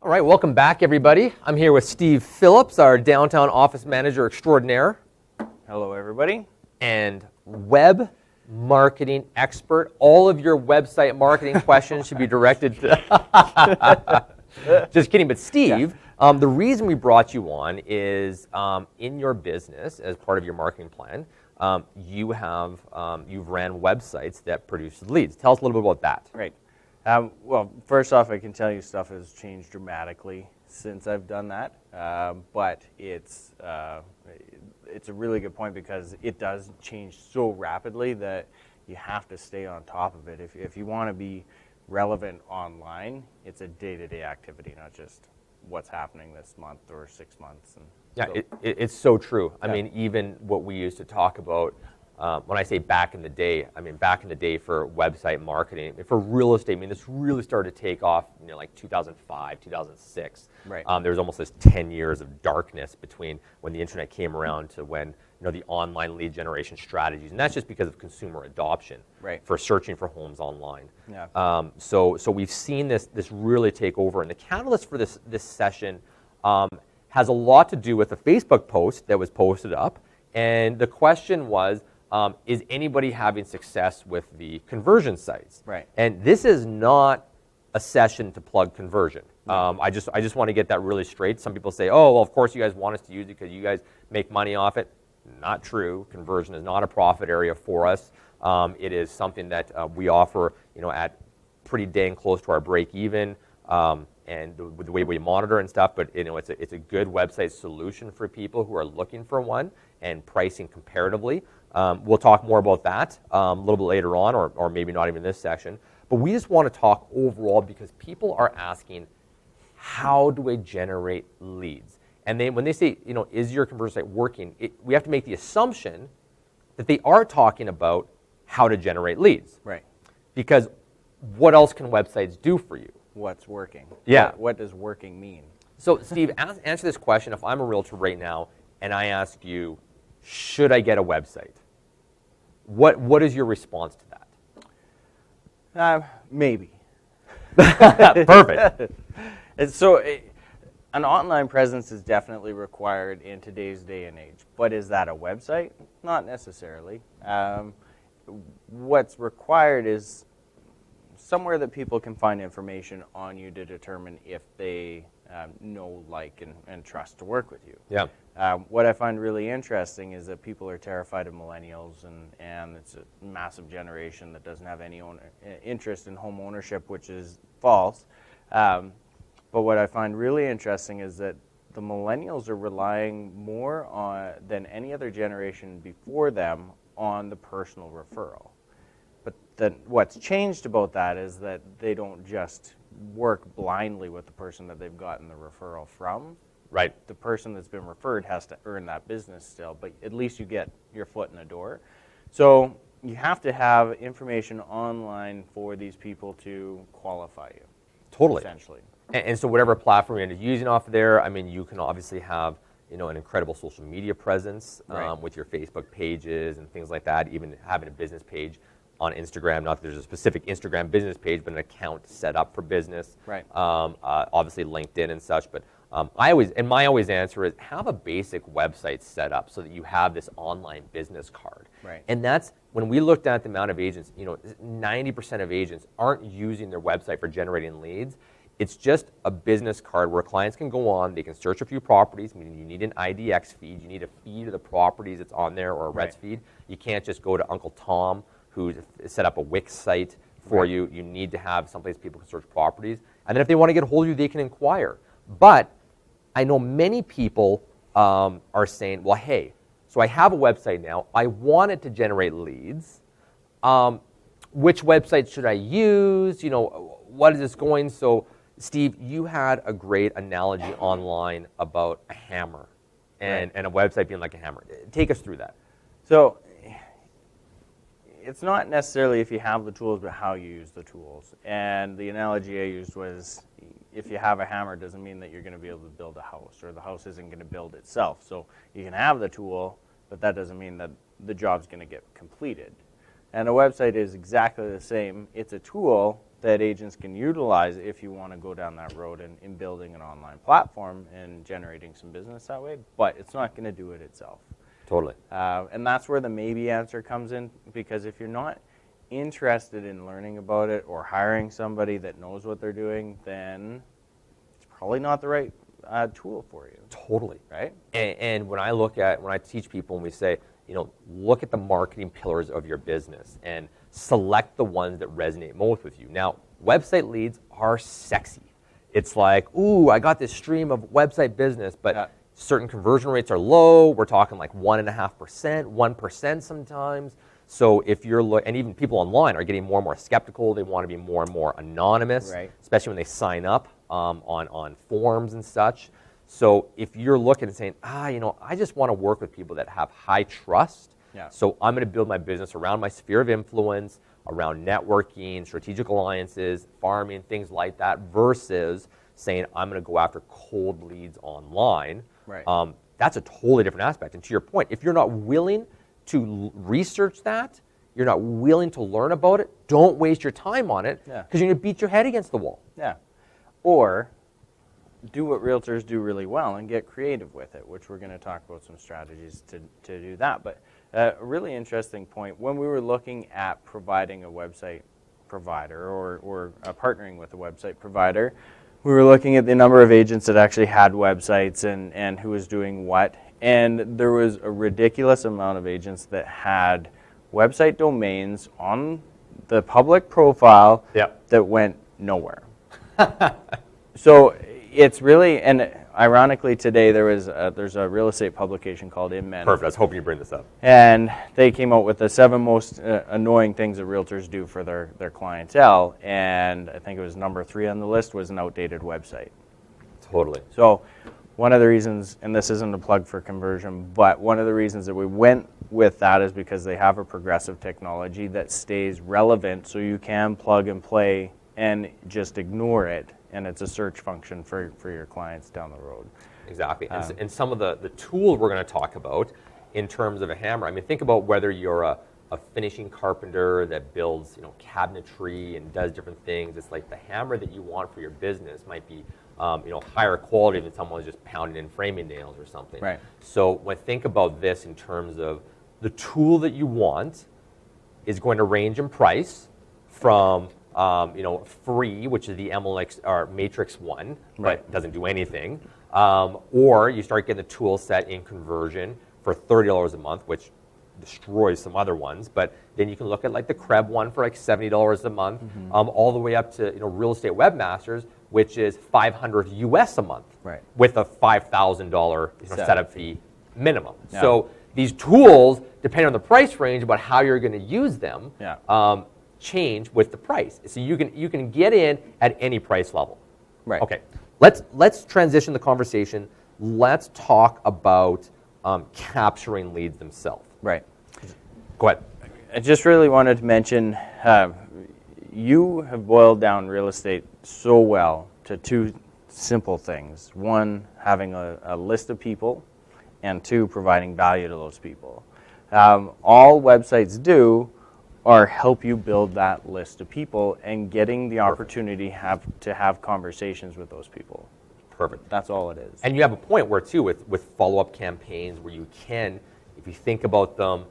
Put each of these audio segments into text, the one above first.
All right, welcome back, everybody. I'm here with Steve Phillips, our downtown office manager extraordinaire. Hello, everybody. And web marketing expert. All of your website marketing questions should be directed to... Just kidding, but Steve, the reason we brought you on is in your business, as part of your marketing plan, you've ran websites that produce leads. Tell us a little bit about that. Right. Well, first off, I can tell you stuff has changed dramatically since I've done that, but it's a really good point because it does change so rapidly that you have to stay on top of it. If you want to be relevant online, it's a day-to-day activity, not just what's happening this month or 6 months. And yeah, so, it's so true. I mean, even what we used to talk about, when I say back in the day, I mean back in the day for website marketing, for real estate, I mean this really started to take off, like 2005, 2006. Right. There was almost this 10 years of darkness between when the internet came around to when the online lead generation strategies, and that's just because of consumer adoption for searching for homes online. Yeah. So we've seen this really take over, and the catalyst for this session has a lot to do with a Facebook post that was posted up, and the question was, is anybody having success with the conversion sites? Right. And this is not a session to plug conversion. I just want to get that really straight. Some people say, oh, well, of course you guys want us to use it because you guys make money off it. Not true. Conversion is not a profit area for us. It is something that we offer, at pretty dang close to our break even, and the way we monitor and stuff. But it's a good website solution for people who are looking for one and pricing comparatively. We'll talk more about that a little bit later on, or maybe not even this section. But we just want to talk overall because people are asking, how do I generate leads? And when they say, is your conversion site working, we have to make the assumption that they are talking about how to generate leads. Right. Because what else can websites do for you? What's working? Yeah. What does working mean? So, Steve, answer this question. If I'm a realtor right now and I ask you, should I get a website? What is your response to that? Maybe. Perfect. And so an online presence is definitely required in today's day and age. But is that a website? Not necessarily. What's required is somewhere that people can find information on you to determine if they know, like, and trust to work with you. Yeah. What I find really interesting is that people are terrified of millennials, and it's a massive generation that doesn't have any interest in home ownership, which is false. But what I find really interesting is that the millennials are relying more than any other generation before them on the personal referral. But then what's changed about that is that they don't just work blindly with the person that they've gotten the referral from. Right. The person that's been referred has to earn that business still, but at least you get your foot in the door. So you have to have information online for these people to qualify you. Totally. Essentially. And so whatever platform you're using off there, I mean, you can obviously have an incredible social media presence with your Facebook pages and things like that, even having a business page on Instagram. Not that there's a specific Instagram business page, but an account set up for business. Right. Obviously LinkedIn and such, but my always answer is have a basic website set up so that you have this online business card. Right. And that's when we looked at the amount of agents, 90% of agents aren't using their website for generating leads. It's just a business card where clients can go on, they can search a few properties, meaning you need an IDX feed, you need a feed of the properties that's on there or a RETS feed. You can't just go to Uncle Tom who set up a Wix site for you. You need to have someplace people can search properties. And then if they want to get a hold of you, they can inquire. But I know many people are saying, well, hey, so I have a website now. I want it to generate leads. Which website should I use? What is this going? So, Steve, you had a great analogy online about a hammer and a website being like a hammer. Take us through that. So it's not necessarily if you have the tools, but how you use the tools. And the analogy I used was if you have a hammer doesn't mean that you're going to be able to build a house, or the house isn't going to build itself. So you can have the tool, but that doesn't mean that the job's going to get completed. And a website is exactly the same. It's a tool, that agents can utilize if you want to go down that road in building an online platform and generating some business that way, but it's not going to do it itself. Totally. And that's where the maybe answer comes in, because if you're not interested in learning about it or hiring somebody that knows what they're doing, then it's probably not the right tool for you. Totally. Right? And when I teach people and we say, look at the marketing pillars of your business and select the ones that resonate most with you. Now, website leads are sexy. It's like, ooh, I got this stream of website business, but certain conversion rates are low. We're talking like 1.5%, 1% sometimes. So if you're and even people online are getting more and more skeptical. They want to be more and more anonymous, right, especially when they sign up on forums and such. So if you're looking and saying, I just want to work with people that have high trust. Yeah. So I'm going to build my business around my sphere of influence, around networking, strategic alliances, farming, things like that, versus saying I'm going to go after cold leads online. Right. That's a totally different aspect. And to your point, if you're not willing to research that, you're not willing to learn about it, don't waste your time on it, because you're going to beat your head against the wall. Yeah. Or do what realtors do really well and get creative with it, which we're going to talk about some strategies to do that. But a really interesting point, when we were looking at providing a website provider or partnering with a website provider, we were looking at the number of agents that actually had websites and who was doing what. And there was a ridiculous amount of agents that had website domains on the public profile that went nowhere. So it's really, and ironically today there's a real estate publication called Inmen. Perfect. I was hoping you bring this up. And they came out with the 7 most annoying things that realtors do for their clientele. And I think it was number 3 on the list was an outdated website. Totally. So one of the reasons, and this isn't a plug for conversion, but one of the reasons that we went with that is because they have a progressive technology that stays relevant, so you can plug and play and just ignore it, and it's a search function for your clients down the road. Exactly. And some of the tools we're going to talk about in terms of a hammer, I mean, think about whether you're a finishing carpenter that builds cabinetry and does different things. It's like the hammer that you want for your business might be higher quality than someone who's just pounding in framing nails or something. Right. So think about this in terms of the tool that you want is going to range in price from free, which is the MLX or Matrix 1, but doesn't do anything, or you start getting the tool set in conversion for $30 a month, which destroys some other ones. But then you can look at like the Krebs one for like $70 a month, all the way up to Real Estate Webmasters, which is $500 US a month, with a $5,000 setup fee minimum. Yeah. So these tools, depending on the price range about how you're going to use them, change with the price. So you can get in at any price level. Right. Okay. Let's transition the conversation. Let's talk about capturing leads themselves. Right. Go ahead. I just really wanted to mention, you have boiled down real estate so well to 2 simple things. 1, having a list of people, and 2, providing value to those people. All websites do are help you build that list of people and getting the opportunity to have conversations with those people. Perfect. That's all it is. And you have a point where, too, with follow-up campaigns where you can, if you think about them,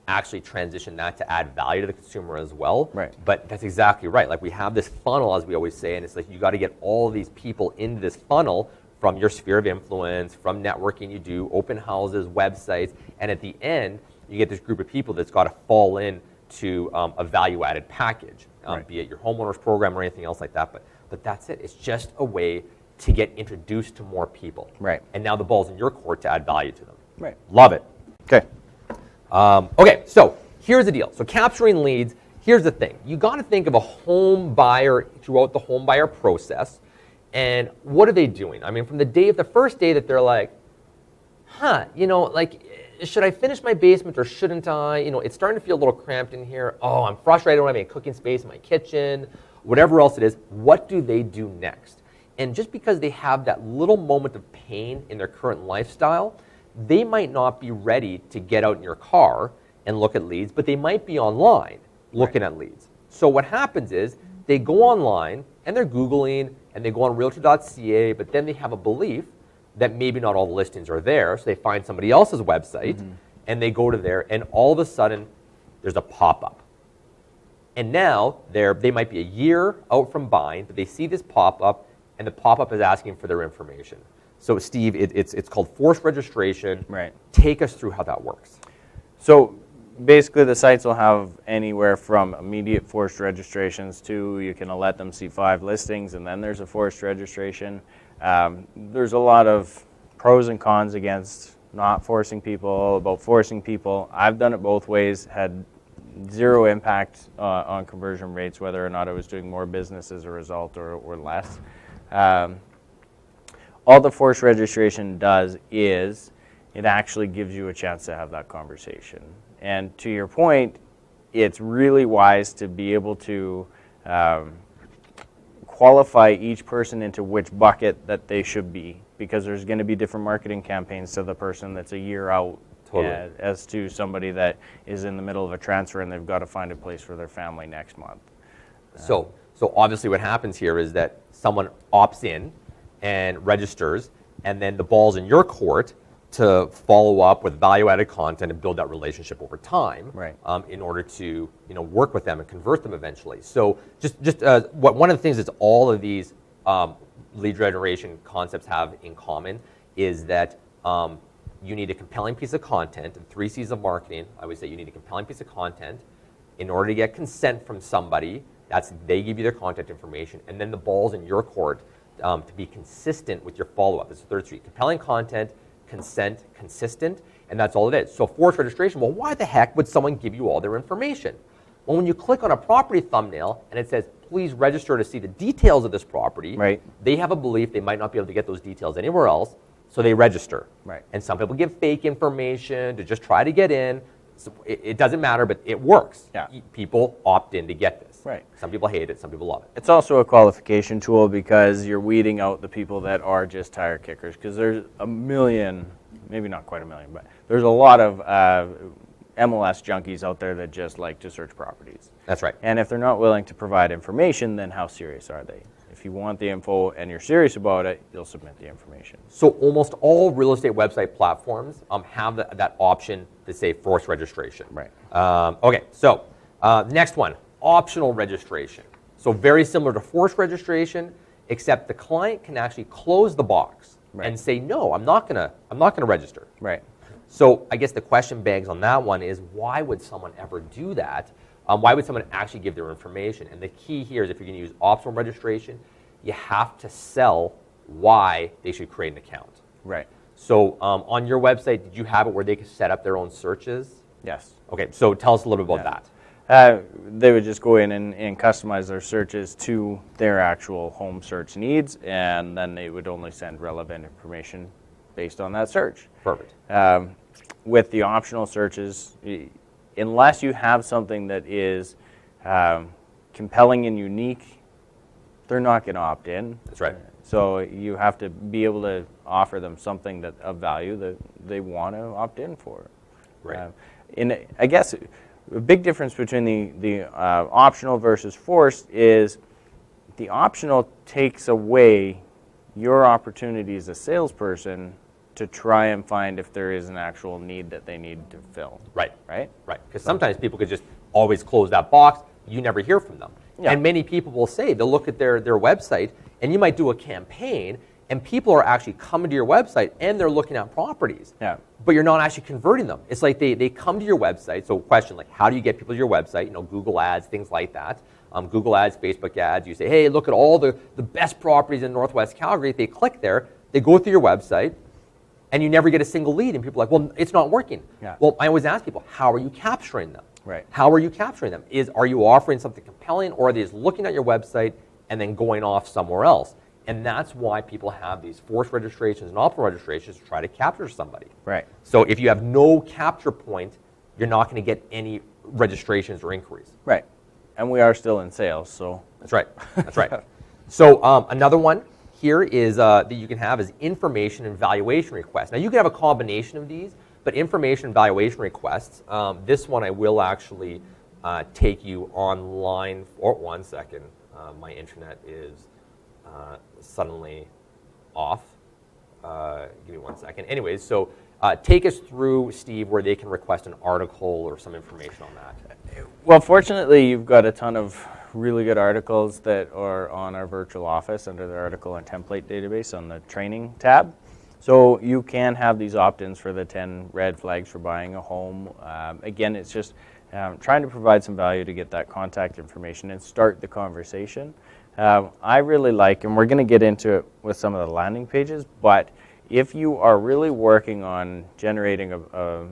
actually transition that to add value to the consumer as well. Right. But that's exactly right. Like we have this funnel, as we always say, and it's like you got to get all these people into this funnel from your sphere of influence, from networking you do, open houses, websites, and at the end, you get this group of people that's got to fall in to a value-added package, be it your homeowners program or anything else like that. But that's it. It's just a way to get introduced to more people. Right. And now the ball's in your court to add value to them. Right. Love it. Okay. Okay, so here's the deal. So capturing leads, here's the thing. You got to think of a home buyer throughout the home buyer process, and what are they doing? I mean, from the first day that they're like, should I finish my basement or shouldn't I? It's starting to feel a little cramped in here. Oh, I'm frustrated. I don't have any cooking space in my kitchen. Whatever else it is, what do they do next? And just because they have that little moment of pain in their current lifestyle, they might not be ready to get out in your car and look at leads, but they might be online looking at leads. So what happens is they go online and they're Googling and they go on Realty.ca, but then they have a belief that maybe not all the listings are there, so they find somebody else's website and they go to there, and all of a sudden there's a pop-up. And now they might be a year out from buying, but they see this pop-up, and the pop-up is asking for their information. So Steve, it's called forced registration. Right. Take us through how that works. So basically the sites will have anywhere from immediate forced registrations to you can let them see 5 listings and then there's a forced registration. There's a lot of pros and cons against not forcing people, about forcing people. I've done it both ways, had zero impact on conversion rates, whether or not I was doing more business as a result or less. All the forced registration does is it actually gives you a chance to have that conversation. And to your point, it's really wise to be able to qualify each person into which bucket that they should be, because there's going to be different marketing campaigns to the person that's a year out. Totally. As to somebody that is in the middle of a transfer and they've got to find a place for their family next month. So obviously what happens here is that someone opts in and registers, and then the ball's in your court to follow up with value-added content and build that relationship over time, Right. In order to work with them and convert them eventually. So one of the things that all of these lead generation concepts have in common is that you need a compelling piece of content, and 3 C's of marketing. I would say you need a compelling piece of content in order to get consent from somebody. They give you their contact information, and then the ball's in your court to be consistent with your follow-up. It's the third C: compelling content, consent, consistent, and that's all it is. So forced registration, well, why the heck would someone give you all their information? Well, when you click on a property thumbnail and it says, please register to see the details of this property, Right. they have a belief they might not be able to get those details anywhere else, so they register. Right. And some people give fake information to just try to get in. So it doesn't matter, but it works. Yeah. People opt in to get this. Right. Some people hate it, some people love it. It's also a qualification tool because you're weeding out the people that are just tire kickers, because there's a million, maybe not quite a million, but there's a lot of MLS junkies out there that just like to search properties. That's right. And if they're not willing to provide information, then how serious are they? If you want the info and you're serious about it, you'll submit the information. So almost all real estate website platforms have that option to say forced registration. Right. Okay, so next one, optional registration. So very similar to forced registration, except the client can actually close the box and say, no, I'm not gonna register. Right. So I guess the question begs on that one is, why would someone ever do that? Why would someone actually give their information? And the key here is, if you're going to use optional registration, you have to sell why they should create an account. Right. So on your website, did you have it where they could set up their own searches? Yes. Okay, so tell us a little bit about that. They would just go in and customize their searches to their actual home search needs, and then they would only send relevant information based on that search. Perfect. With the optional searches, unless you have something that is compelling and unique, they're not going to opt in. That's right. So you have to be able to offer them something that of value that they want to opt in for. Right. And I guess a big difference between the optional versus forced is the optional takes away your opportunity as a salesperson to try and find if there is an actual need that they need to fill. Right. Right? Right. Because sometimes people could just always close that box. You never hear from them. Yeah. And many people will say, they'll look at their website, and you might do a campaign, and people are actually coming to your website and they're looking at properties. Yeah. But you're not actually converting them. It's like they come to your website. So question, like, how do you get people to your website? Google ads, things like that. Google ads, Facebook ads. You say, hey, look at all the best properties in Northwest Calgary. If they click there, they go through your website, and you never get a single lead. And people are like, well, it's not working. Yeah. Well, I always ask people, how are you capturing them? Right. How are you capturing them? Are you offering something compelling, or are they just looking at your website and then going off somewhere else? And that's why people have these forced registrations and optional registrations to try to capture somebody. Right. So if you have no capture point, you're not going to get any registrations or inquiries. Right. And we are still in sales, so. That's right. That's right. So another one here is that you can have is information and valuation requests. Now you can have a combination of these, but information and valuation requests, this one I will actually take you online for 1 second. my internet is suddenly off. Give me 1 second. Anyways, so take us through, Steve, where they can request an article or some information on that. Well, fortunately, you've got a ton of really good articles that are on our virtual office under the article and template database on the training tab. So you can have these opt-ins for the 10 red flags for buying a home. Again, it's just trying to provide some value to get that contact information and start the conversation. I really like, and we're going to get into it with some of the landing pages, but if you are really working on generating a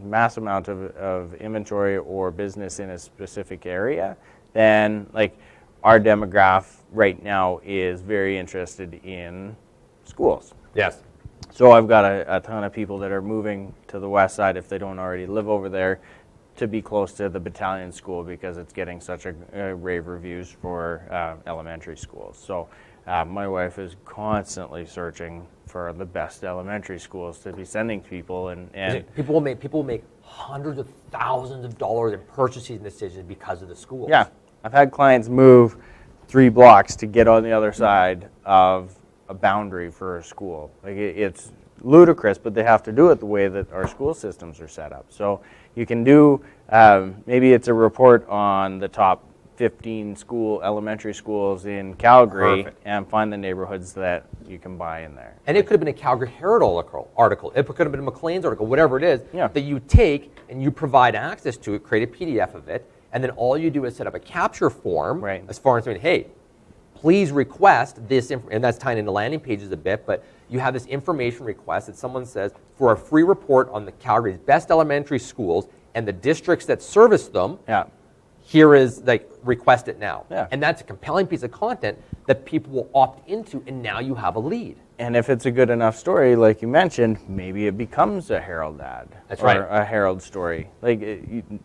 mass amount of inventory or business in a specific area, then like our demographic right now is very interested in schools. Yes. So I've got a ton of people that are moving to the west side if they don't already live over there to be close to the battalion school because it's getting such a rave reviews for elementary schools. So my wife is constantly searching for the best elementary schools to be sending people, and People will make hundreds of thousands of dollars in purchasing decisions because of the schools. yeah, I've had clients move 3 blocks to get on the other side of a boundary for a school. Like it's ludicrous, but they have to do it the way that our school systems are set up. So you can do maybe it's a report on the top 15 elementary schools in Calgary. Perfect. And find the neighborhoods that you can buy in there. And it could have been a Calgary Herald article. It could have been a McLean's article, whatever it is, Yeah. that you take and you provide access to it, create a PDF of it, and then all you do is set up a capture form Right. as far as saying, hey, please request this, and that's tying into landing pages a bit, but you have this information request that someone says, for a free report on the Calgary's best elementary schools and the districts that service them, Yeah. here is, like, request it now. Yeah. And that's a compelling piece of content that people will opt into, and now you have a lead. And if it's a good enough story, like you mentioned, maybe it becomes a Herald ad. That's or right. a Herald story. Like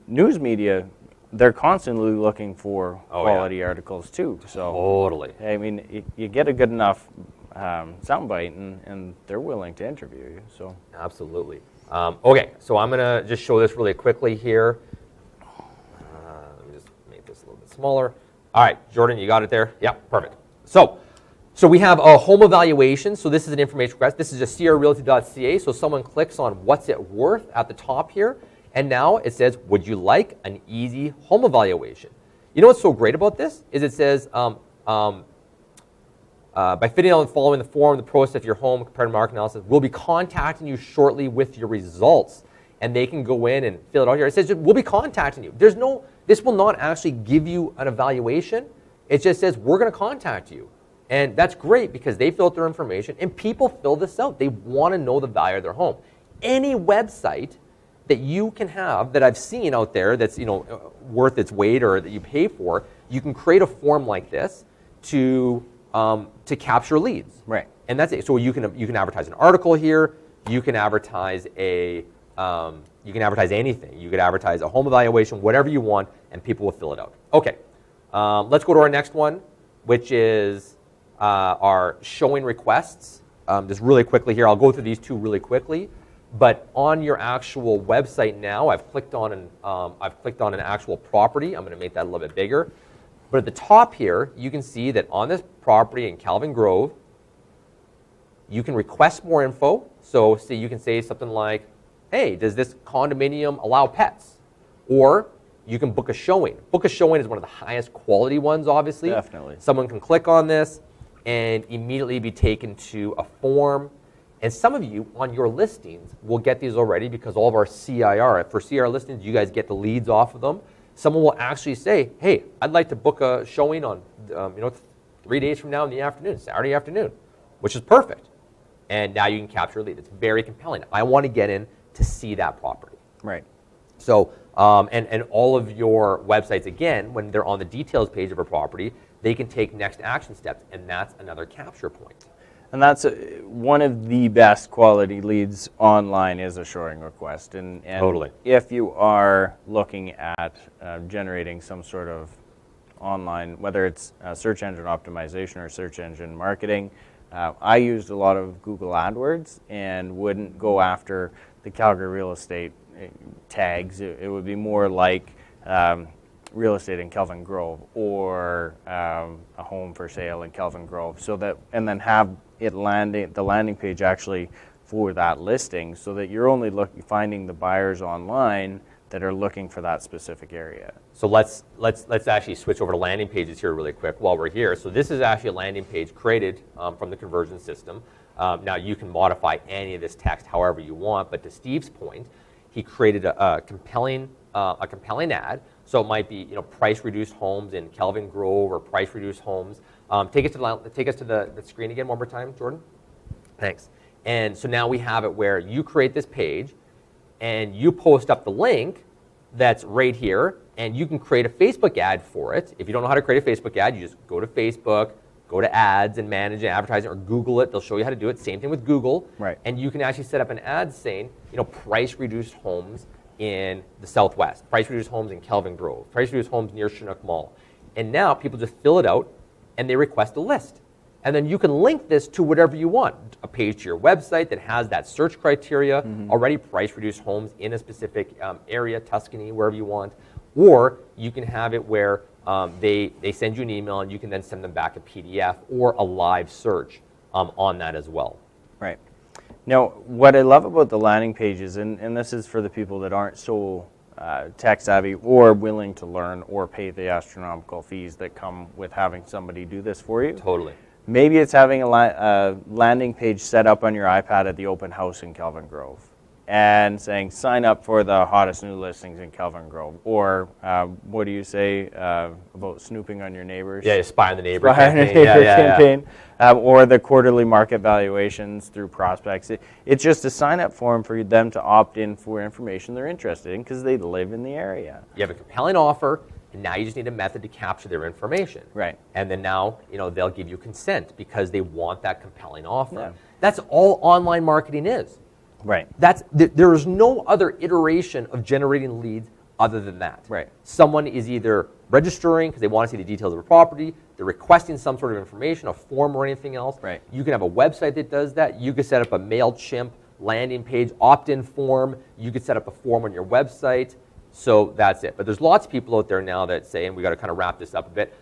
news media, they're constantly looking for quality articles too. So Totally. I mean, you get a good enough soundbite, and they're willing to interview you. So Absolutely. Okay, so I'm going to just show this really quickly here. Let me just make this a little bit smaller. All right, Jordan, you got it there? Yeah, perfect. So we have a home evaluation. So this is an information request. This is just crrealty.ca. So someone clicks on what's it worth at the top here. And now it says, would you like an easy home evaluation? You know what's so great about this is it says, by filling out and following the form, the process of your home comparative market analysis, we'll be contacting you shortly with your results. And they can go in and fill it out here. It says, we'll be contacting you. This will not actually give you an evaluation. It just says, we're going to contact you. And that's great because they fill out their information and people fill this out. They want to know the value of their home. Any website that you can have that I've seen out there that's worth its weight or that you pay for, you can create a form like this to capture leads. Right. And that's it. So you can advertise an article here. You can advertise anything. You could advertise a home evaluation, whatever you want, and people will fill it out. Okay. Let's go to our next one, which is our showing requests. Just really quickly here, I'll go through these two really quickly. But on your actual website now, I've clicked on an actual property. I'm going to make that a little bit bigger. But at the top here, you can see that on this property in Calvin Grove, you can request more info. So see, you can say something like, hey, does this condominium allow pets? Or you can book a showing. Book a showing is one of the highest quality ones, obviously. Definitely. Someone can click on this and immediately be taken to a form. And some of you on your listings will get these already because all of our CIR, for CIR listings, you guys get the leads off of them. Someone will actually say, hey, I'd like to book a showing on 3 days from now in the afternoon, Saturday afternoon, which is perfect. And now you can capture a lead. It's very compelling. I want to get in to see that property. right. So, and all of your websites, again, when they're on the details page of a property, they can take next action steps, and that's another capture point. And that's one of the best quality leads online is a showing request. And Totally. If you are looking at generating some sort of online, whether it's search engine optimization or search engine marketing, I used a lot of Google AdWords and wouldn't go after the Calgary real estate tags. It would be more like real estate in Kelvin Grove or a home for sale in Kelvin Grove, so that, and then have it the landing page actually for that listing, so that you're only finding the buyers online that are looking for that specific area. So let's actually switch over to landing pages here really quick while we're here. So this is actually a landing page created from the conversion system. Now you can modify any of this text however you want, but to Steve's point, he created a compelling ad. So it might be, price reduced homes in Kelvin Grove or price reduced homes. Take us to the screen again one more time, Jordan. Thanks. And so now we have it where you create this page and you post up the link that's right here, and you can create a Facebook ad for it. If you don't know how to create a Facebook ad, you just go to Facebook, go to ads and manage advertising, or Google it. They'll show you how to do it. Same thing with Google. Right. And you can actually set up an ad saying, price reduced homes in the Southwest, price reduced homes in Kelvin Grove, price reduced homes near Chinook Mall. And now people just fill it out and they request a list. And then you can link this to whatever you want, a page to your website that has that search criteria, already price reduced homes in a specific area, Tuscany, wherever you want. Or you can have it where they send you an email and you can then send them back a PDF or a live search on that as well. Right. Now, what I love about the landing pages, and this is for the people that aren't so tech savvy or willing to learn or pay the astronomical fees that come with having somebody do this for you. Totally. Maybe it's having a landing page set up on your iPad at the open house in Kelvin Grove and saying, sign up for the hottest new listings in Kelvin Grove. Or what do you say about snooping on your neighbors? Yeah, spy on the neighbor Spy on your campaign. neighbor Yeah. campaign. Or the quarterly market valuations through prospects. It's just a sign-up form for them to opt in for information they're interested in because they live in the area. You have a compelling offer, and now you just need a method to capture their information. Right. And then now, they'll give you consent because they want that compelling offer. Yeah. That's all online marketing is. Right. There is no other iteration of generating leads other than that. Right. Someone is either registering because they want to see the details of a property, they're requesting some sort of information, a form or anything else. Right. You can have a website that does that. You could set up a MailChimp landing page, opt-in form. You could set up a form on your website. So that's it. But there's lots of people out there now that say, and we got to kind of wrap this up a bit,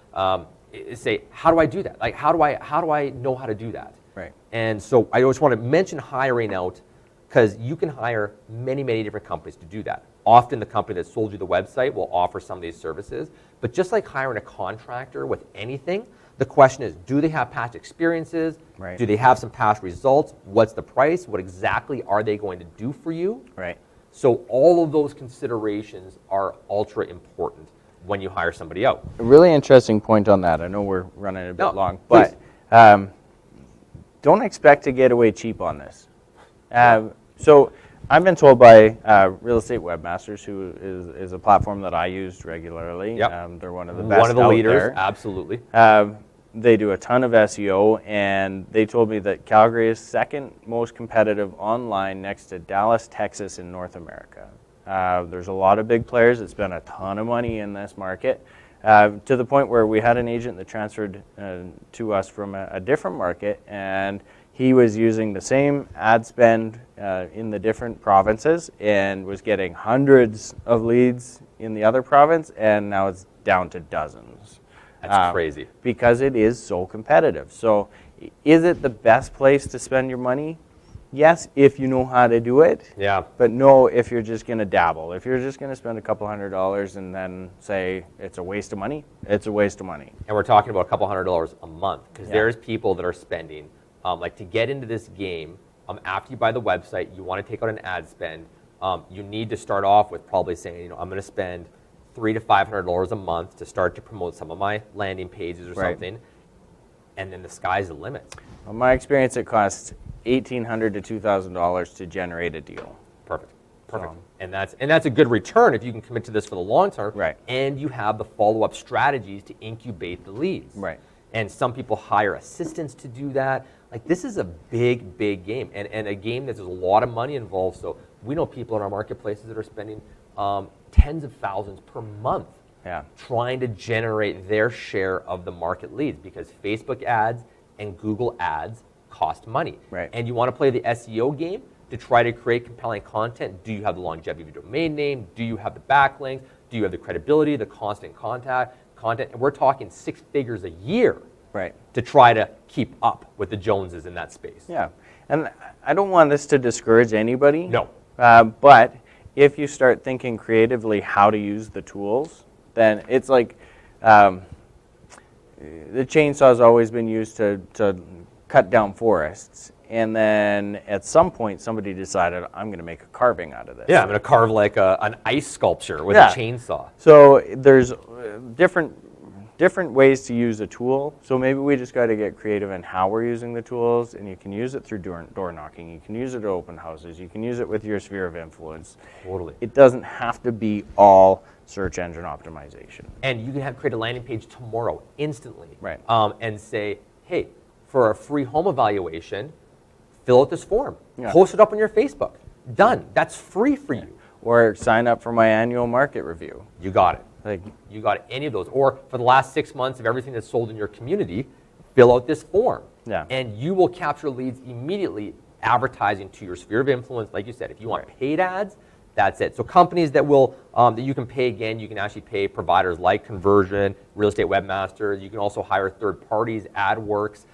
say, how do I do that? Like, how do I know how to do that? Right. And so I just want to mention hiring out, because you can hire many, many different companies to do that. Often the company that sold you the website will offer some of these services. But just like hiring a contractor with anything, the question is, do they have past experiences? Right. Do they have some past results? What's the price? What exactly are they going to do for you? Right. So all of those considerations are ultra important when you hire somebody out. A really interesting point on that. I know we're running a bit long, please. but don't expect to get away cheap on this. So I've been told by Real Estate Webmasters, who is a platform that I use regularly. Yep. They're one of the best One of the out leaders, there. absolutely. They do a ton of SEO, and they told me that Calgary is second most competitive online next to Dallas, Texas, in North America. There's a lot of big players that spend a ton of money in this market, to the point where we had an agent that transferred to us from a different market, and he was using the same ad spend in the different provinces and was getting hundreds of leads in the other province, and now it's down to dozens. That's crazy. Because it is so competitive. So is it the best place to spend your money? Yes, if you know how to do it. Yeah. But no, if you're just going to dabble. If you're just going to spend a couple $100 and then say it's a waste of money, it's a waste of money. And we're talking about a couple $100 a month, because Yeah. there's people that are spending, like to get into this game, after you buy the website, you want to take out an ad spend, you need to start off with probably saying, I'm going to spend $300 to $500 a month to start to promote some of my landing pages or Right. something, and then the sky's the limit. In my experience, it costs $1,800 to $2,000 to generate a deal. Perfect. So- And that's a good return if you can commit to this for the long term. Right. And you have the follow-up strategies to incubate the leads. Right. And some people hire assistants to do that. Like, this is a big, big game, and a game that there's a lot of money involved. So we know people in our marketplaces that are spending tens of thousands per month Yeah. trying to generate their share of the market leads, because Facebook ads and Google ads cost money. Right. And you want to play the SEO game, to try to create compelling content. Do you have the longevity of your domain name? Do you have the backlinks? Do you have the credibility, the constant content? And we're talking 6 figures a year Right. to try to keep up with the Joneses in that space. Yeah, and I don't want this to discourage anybody. No. But if you start thinking creatively how to use the tools, then it's like the chainsaw's always been used to cut down forests. And then at some point, somebody decided, I'm going to make a carving out of this. Yeah, I'm going to carve like an ice sculpture with Yeah. a chainsaw. So there's different ways to use a tool. So maybe we just got to get creative in how we're using the tools. And you can use it through door knocking. You can use it at open houses. You can use it with your sphere of influence. Totally. It doesn't have to be all search engine optimization. And you can create a landing page tomorrow, instantly. Right. And say, hey, for a free home evaluation, fill out this form. Yeah. Post it up on your Facebook. Done. That's free for you. Or sign up for my annual market review. You got it. Like, You got it. Any of those. Or for the last 6 months of everything that's sold in your community, fill out this form. Yeah. And you will capture leads immediately, advertising to your sphere of influence. Like you said, if you want paid ads, that's it. So companies that will that you can pay, again, you can actually pay providers like Conversion, Real Estate Webmasters. You can also hire third parties, AdWorks.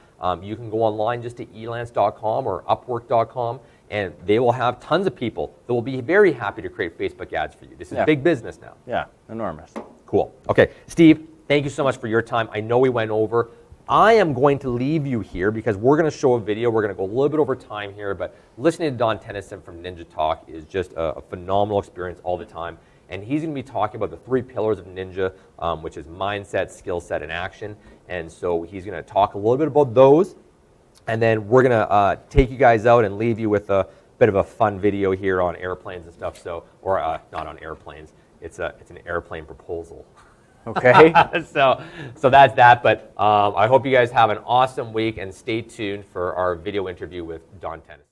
You can go online just to elance.com or upwork.com, and they will have tons of people that will be very happy to create Facebook ads for you. This is big business now. yeah, enormous. Cool. Okay, Steve, thank you so much for your time. I know we went over. I am going to leave you here because we're going to show a video. We're going to go a little bit over time here, but listening to Don Tennyson from Ninja Talk is just a phenomenal experience all the time. And he's going to be talking about the 3 pillars of Ninja, which is mindset, skill set, and action. And so he's going to talk a little bit about those. And then we're going to take you guys out and leave you with a bit of a fun video here on airplanes and stuff. So, or not on airplanes. It's an airplane proposal. Okay. So that's that. But I hope you guys have an awesome week, and stay tuned for our video interview with Don Tennyson.